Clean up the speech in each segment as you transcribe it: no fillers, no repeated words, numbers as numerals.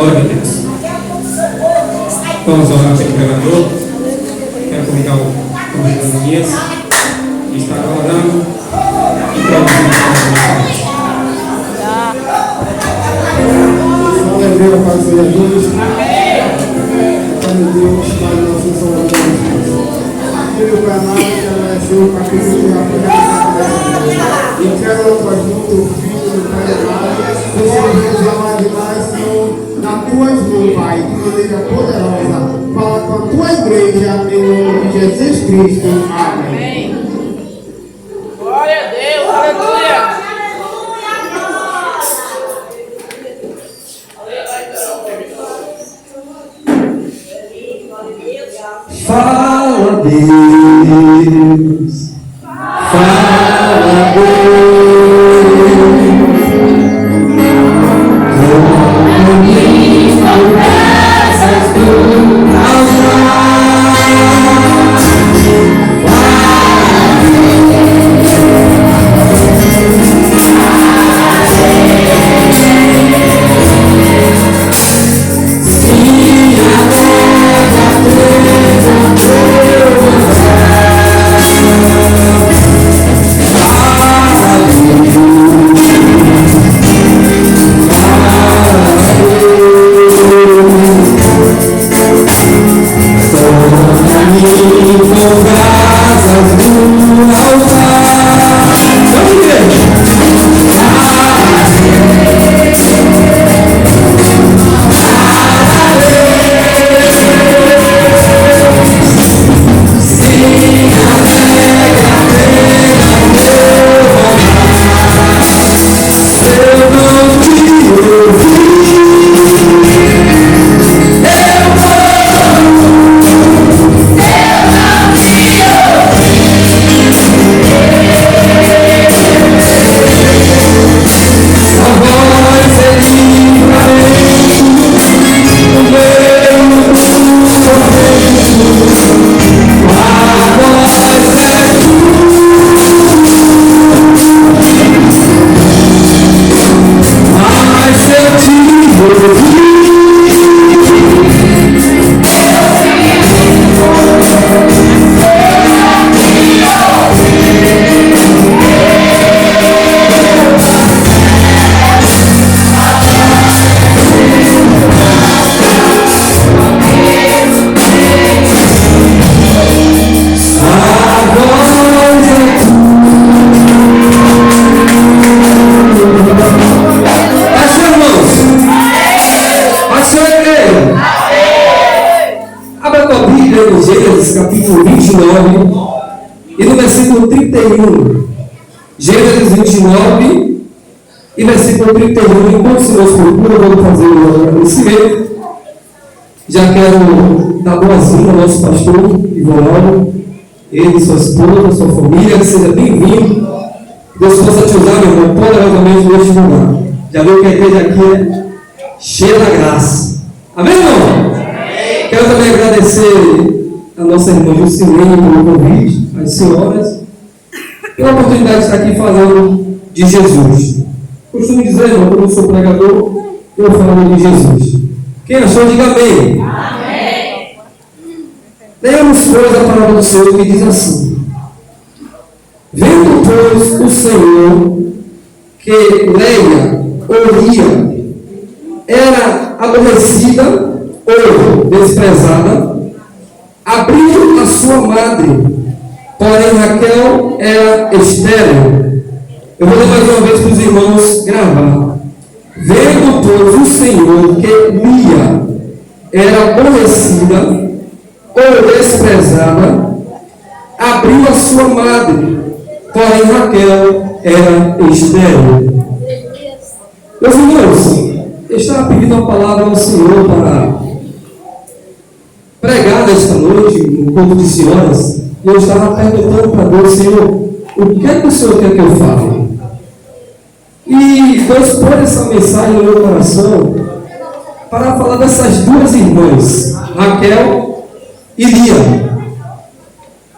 Glória a Deus. Vamos orar pelo pregador. Quero convidar o Ananias, que está orando e produzindo Aleluia, Pai do Senhor Jesus. Pai de Deus, Pai de nosso Senhor. Filho para nós, que agradeceu o capítulo de Rafael. E quero ao Pai junto, Filho, Pai amado. O Senhor revelar demais, Senhor, nas tuas mãos, Pai, de maneira poderosa. Fala com a tua igreja, em nome de Jesus Cristo. Amém. Glória a Deus, aleluia. Fala, Deus. Fala, Deus. Comunique com graças do altar. Capítulo 29 e no versículo 31. Gênesis 29 e versículo 31. Enquanto o Senhor procura, vamos fazer o agradecimento. Já quero dar boas-vindas ao nosso pastor Ivanaldo, ele, sua esposa, sua família, que seja bem-vindo. Deus possa te usar, meu irmão, poderosamente neste lugar. Já viu que a igreja aqui é cheia da graça. Amém, irmão? Amém. Quero também agradecer a nossa irmã Jusilene pelo convite, as senhoras, pela oportunidade de estar aqui falando de Jesus. Costumo dizer, irmão, quando eu sou pregador, eu falo de Jesus. Quem achou, diga amém. Amém. Leamos, pois, a palavra do Senhor que diz assim: vendo, pois, o Senhor que Leia ou Lia era aborrecida ou desprezada, abriu a sua madre, porém Raquel era estéril. Eu vou ler mais uma vez para os irmãos gravar. Vendo, pois, o Senhor que Lia era aborrecida ou desprezada, abriu a sua madre, porém Raquel era estéril. Meus irmãos, eu estava pedindo a palavra ao Senhor para pregar nesta noite, no corpo de senhoras, e eu estava perguntando para Deus: Senhor, o que é que o Senhor quer que eu fale? E Deus pôs essa mensagem no meu coração para falar dessas duas irmãs, Raquel e Lia.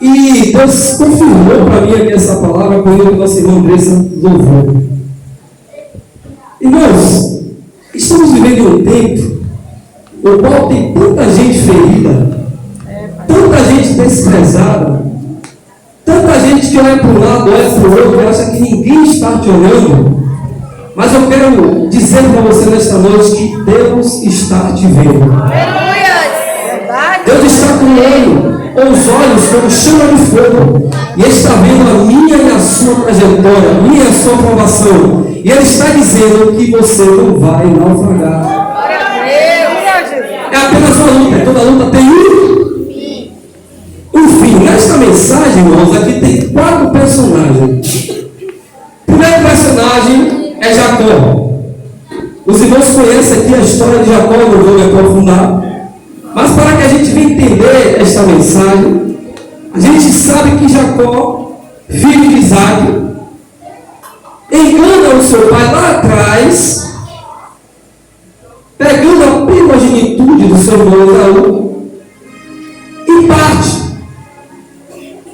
E Deus confirmou para mim aqui essa palavra quando a nossa irmã Andressa louvou. Irmãos, estamos vivendo um tempo o qual tem tanta gente ferida, tanta gente desprezada, tanta gente que olha para um lado, olha para o outro e acha que ninguém está te olhando. Mas eu quero dizer para você nesta noite que Deus está te vendo. Deus está com os olhos como chama de fogo. E Ele está vendo a minha e a sua trajetória, a minha e a sua provação. E Ele está dizendo que você não vai naufragar. É apenas uma luta. Toda luta tem um fim. Nesta mensagem, irmãos, aqui tem 4 personagens. O primeiro personagem é Jacó. Os irmãos conhecem aqui a história de Jacó, não vou me aprofundar. Mas para que a gente venha entender esta mensagem, a gente sabe que Jacó, filho de Isaac, engana o seu pai lá atrás, pegando a primogenitude do seu irmão Esaú, e parte.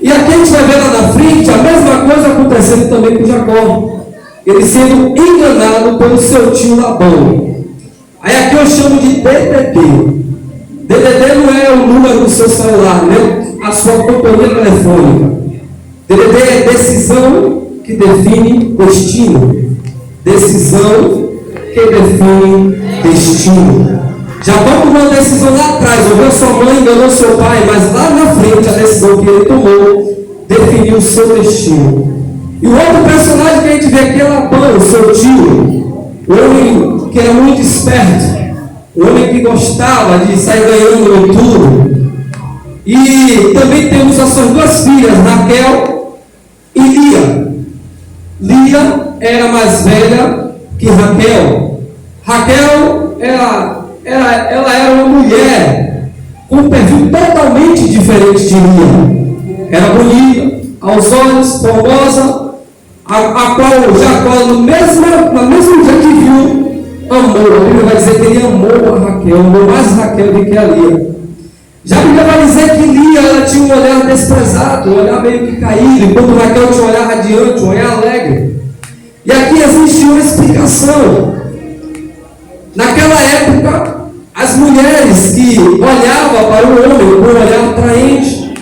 E aqui a gente vai ver lá na frente a mesma coisa acontecendo também com Jacó. Ele sendo enganado pelo seu tio Labão. Aí aqui eu chamo de DDD. DDD não é o número do seu celular, né? A sua companhia telefônica. DDD é decisão que define destino. Decisão que define destino. Jacó tomou uma decisão lá atrás, ouviu sua mãe, enganou seu pai, mas lá na frente a decisão que ele tomou definiu o seu destino. E o outro personagem que a gente vê aqui é Labão, o seu tio, o homem que era muito esperto, o homem que gostava de sair ganhando em tudo. E também temos as suas 2 filhas, Raquel e Lia. Lia era mais velha que Raquel. Raquel ela era uma mulher com um perfil totalmente diferente de Lia. Era bonita, aos olhos, formosa, a qual Jacó, no mesmo dia que viu, amou. A Bíblia vai dizer que ele amou a Raquel, amou mais Raquel do que a Lia. Já a Bíblia vai dizer que Lia ela tinha um olhar desprezado, um olhar meio que caído, enquanto Raquel tinha um olhar radiante, um olhar alegre. E aqui existe uma explicação. Naquela época, as mulheres que olhavam para o homem com um olhar atraente,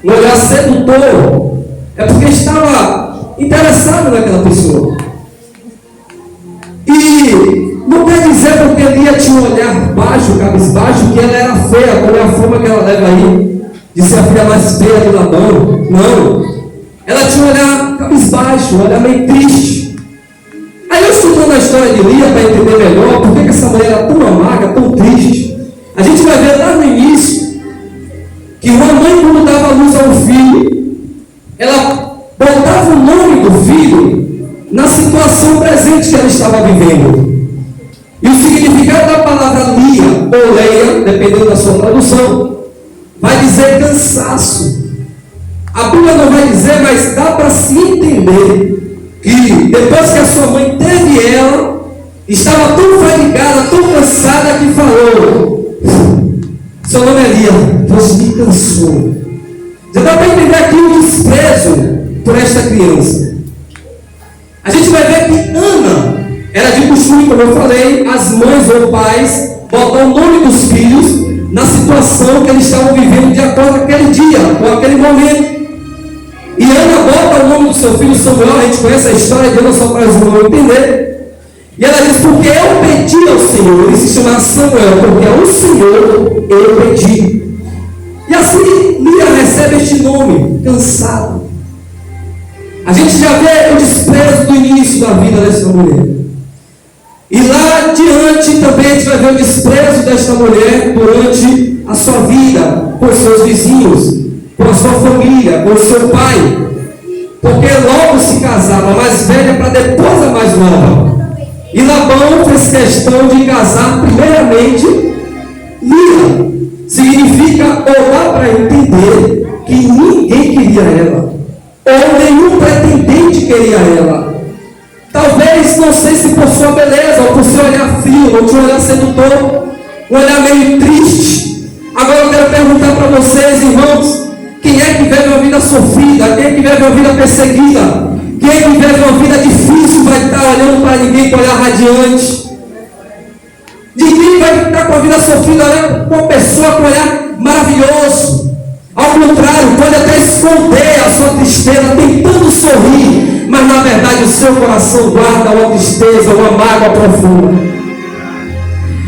um olhar sedutor, é porque estava interessado naquela pessoa. E não quer dizer porque Lia tinha um olhar baixo, cabisbaixo, que ela era feia, como é a forma que ela leva aí, de ser a filha mais feia de Labão. Não. Ela tinha um olhar cabisbaixo, um olhar meio triste. Aí eu estudando a história de Lia para entender melhor por que essa mulher era tão amarga, tão triste. A gente vai ver lá no início que uma mãe, quando dava luz ao filho, ela botava o nome do filho na situação presente que ela estava vivendo. E o significado da palavra Lia ou Leia, dependendo da sua tradução, vai dizer cansaço. A Bíblia não vai dizer, mas dá para se entender que depois que a sua mãe teve ela, estava tão fatigada, tão cansada que falou: seu nome é Lia, você me cansou. Já dá para entender aqui o desprezo por esta criança. A gente vai ver que Ana era de costume, como eu falei, as mães ou pais botam o nome dos filhos na situação que eles estavam vivendo de acordo com aquele dia, com aquele momento. E Ana bota o nome do seu filho Samuel, a gente conhece a história de Ana só para os irmãos entender. E ela diz: porque eu pedi ao Senhor, ele se chama Samuel, porque ao Senhor eu pedi. E assim Lia recebe este nome, cansado. A gente já vê o desprezo do início da vida dessa mulher. E lá adiante também a gente vai ver o desprezo desta mulher durante a sua vida, por seus vizinhos, por sua família, por seu pai. Porque logo se casava a mais velha para depois a mais nova. E Labão fez questão de casar primeiramente Lia. Significa, ou dá para entender, que ninguém queria ela, ou nenhum pretendente queria ela. Talvez, não sei se por sua beleza, ou por seu olhar frio, ou seu olhar sedutor, um olhar meio triste. Agora eu quero perguntar para vocês, irmãos, quem é que vive uma vida sofrida? Quem é que vive uma vida perseguida? Quem é que vive uma vida difícil vai estar olhando para ninguém com olhar radiante? Ninguém vai estar para a vida sofrida, olhar para uma pessoa com um olhar maravilhoso. Ao contrário, pode até esconder a sua tristeza, tentando sorrir, mas na verdade o seu coração guarda uma tristeza, uma mágoa profunda.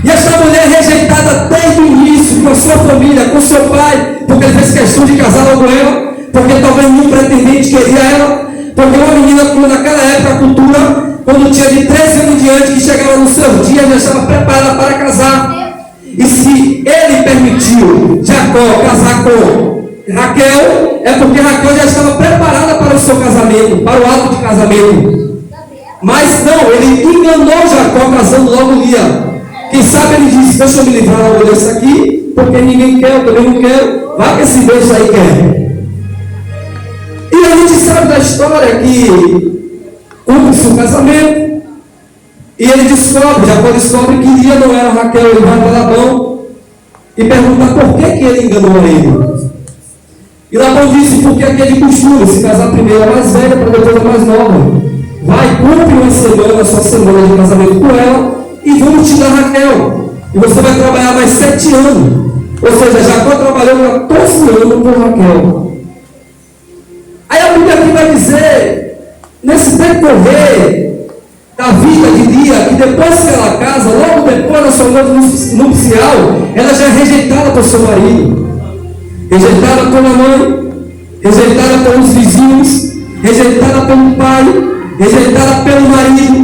E esta mulher rejeitada desde o início, com a sua família, com seu pai, porque ele fez questão de casar com ela, porque talvez nenhum pretendente queria ela, porque uma menina, como naquela época, a cultura, quando tinha de 13 anos em diante, que chegava nos seus dias, já estava preparada para casar. E se ele permitiu Jacó casar com Raquel, é porque Raquel já estava preparada para o seu casamento, para o ato de casamento. Mas não, ele enganou Jacó casando logo Lia. Quem sabe ele disse: deixa eu me livrar logo desse aqui, porque ninguém quer, eu também não quero, vai que esse beijo aí quer. E a gente sabe da história que cumpre-se o casamento, e ele descobre, Jacó descobre que Lia não era Raquel. Ele vai para Labão e pergunta por que ele enganou ele. E Labão disse: porque aqui é de costume se casar primeiro a mais velha para depois a mais nova. Vai, cumpre uma semana, a sua semana de casamento com ela, e vamos te dar Raquel. E você vai trabalhar mais 7 anos. Ou seja, Jacó trabalhou 14 anos com Raquel. Aí a Bíblia aqui vai dizer, nesse decorrer da vida de Lia, que depois que ela casa, logo depois da sua noite nupcial, ela já é rejeitada por seu marido, rejeitada pela mãe, rejeitada pelos vizinhos, rejeitada pelo pai, rejeitada pelo marido.